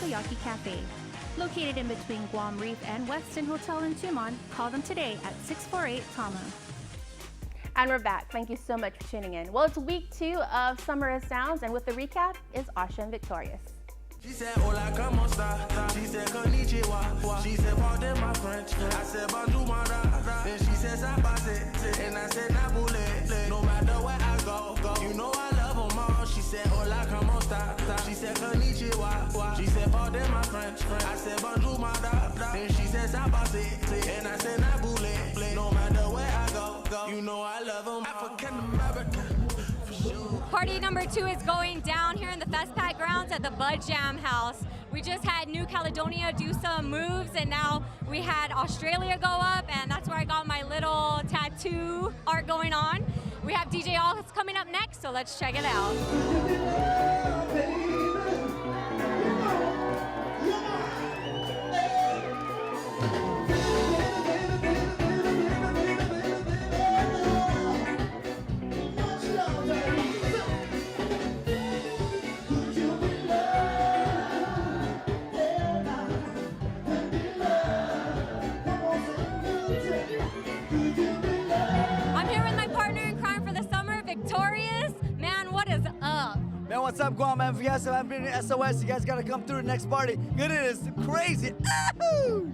Takoyaki Cafe. Located in between Guam Reef and Westin Hotel in Tumon, call them today at 648-TAMA. And we're back. Thank you so much for tuning in. Well, it's week 2 of Summer of Sounds, and with the recap is Asha and Victorious. She said, hola, como esta? She said, konnichiwa. She said, pardon my French. I said, bonjour, my da. Then she said, sabase. And I said, nabule. No matter where I go, you know I love them all. She said, hola, como esta? She said, konnichiwa. She said, pardon my French. I said, bonjour, my da. Then she said, sabase. And I said, nabule. No matter where I go, you know I love them all. African American. Party number 2 is going down here in the FestPac grounds at the Bud Jam House. We just had New Caledonia do some moves, and now we had Australia go up, and that's where I got my little tattoo art going on. We have DJ All coming up next, so let's check it out. Man, what's up, Guam? Man, if you guys haven't been to SOS, you guys gotta come through the next party. It is crazy. Ahoo!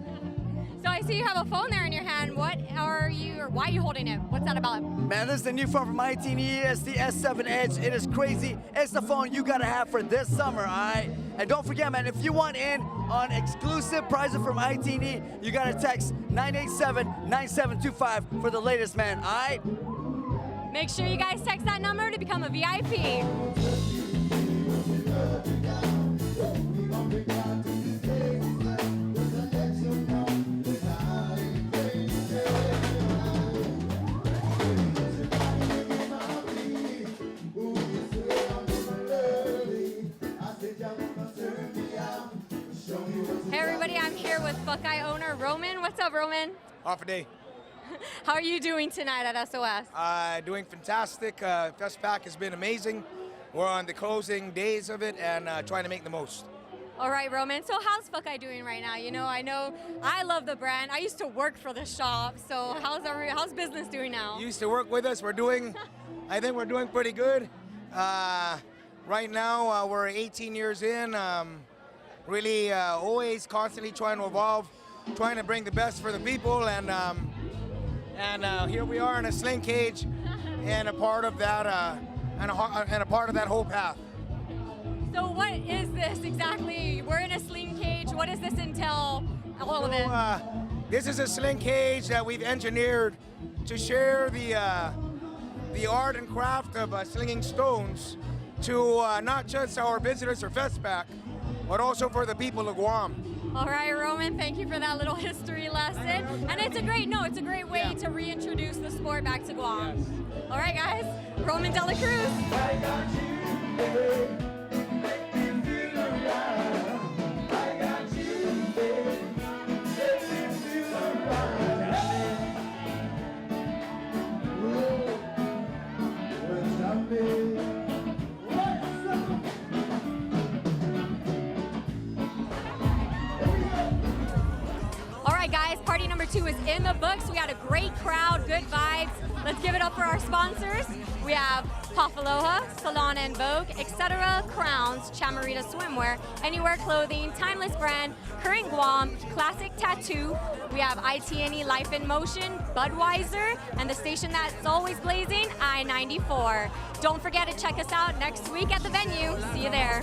So I see you have a phone there in your hand. What are you, or why are you holding it? What's that about? Man, this is the new phone from ITE. It's the S7 Edge. It is crazy. It's the phone you gotta have for this summer, all right? And don't forget, man, if you want in on exclusive prizes from ITE, you gotta text 987-9725 for the latest, man, all right? Make sure you guys text that number to become a VIP. Hey everybody, I'm here with Buckeye owner Roman. What's up, Roman? Half a day. How are you doing tonight at SOS? Doing fantastic. FestPac has been amazing. We're on the closing days of it and trying to make the most. All right, Roman. So how's Buckeye doing right now? You know I love the brand. I used to work for the shop. So how's business doing now? You used to work with us. I think we're doing pretty good. Right now, we're 18 years in. Really always constantly trying to evolve, trying to bring the best for the people, and here we are in a sling cage, and a part of that, and a part of that whole path. So what is this exactly? We're in a sling cage. What does this entail? All of it. This is a sling cage that we've engineered to share the art and craft of slinging stones to not just our visitors for FestPac, but also for the people of Guam. All right, Roman, thank you for that little history lesson. And it's a great way to reintroduce the sport back to Guam. Yes. All right, guys, Roman De La Cruz. Guys, party number 2 is in the books. We had a great crowd, good vibes. Let's give it up for our sponsors. We have Pafaloha, Salon and Vogue, etc., Crowns, Chamarita Swimwear, Anywhere Clothing, Timeless Brand, Current Guam, Classic Tattoo. We have ITNE Life in Motion, Budweiser, and the station that's always blazing, I-94. Don't forget to check us out next week at the venue. See you there.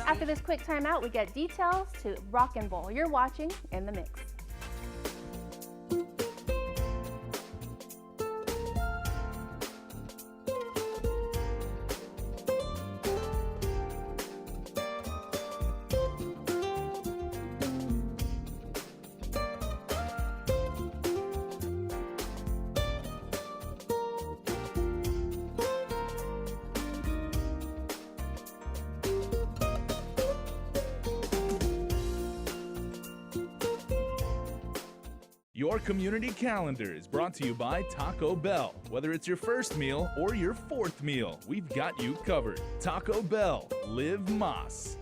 After this quick timeout, we get details to Rock and Roll. You're watching In the Mix. Your community calendar is brought to you by Taco Bell. Whether it's your first meal or your fourth meal, we've got you covered. Taco Bell, live Más.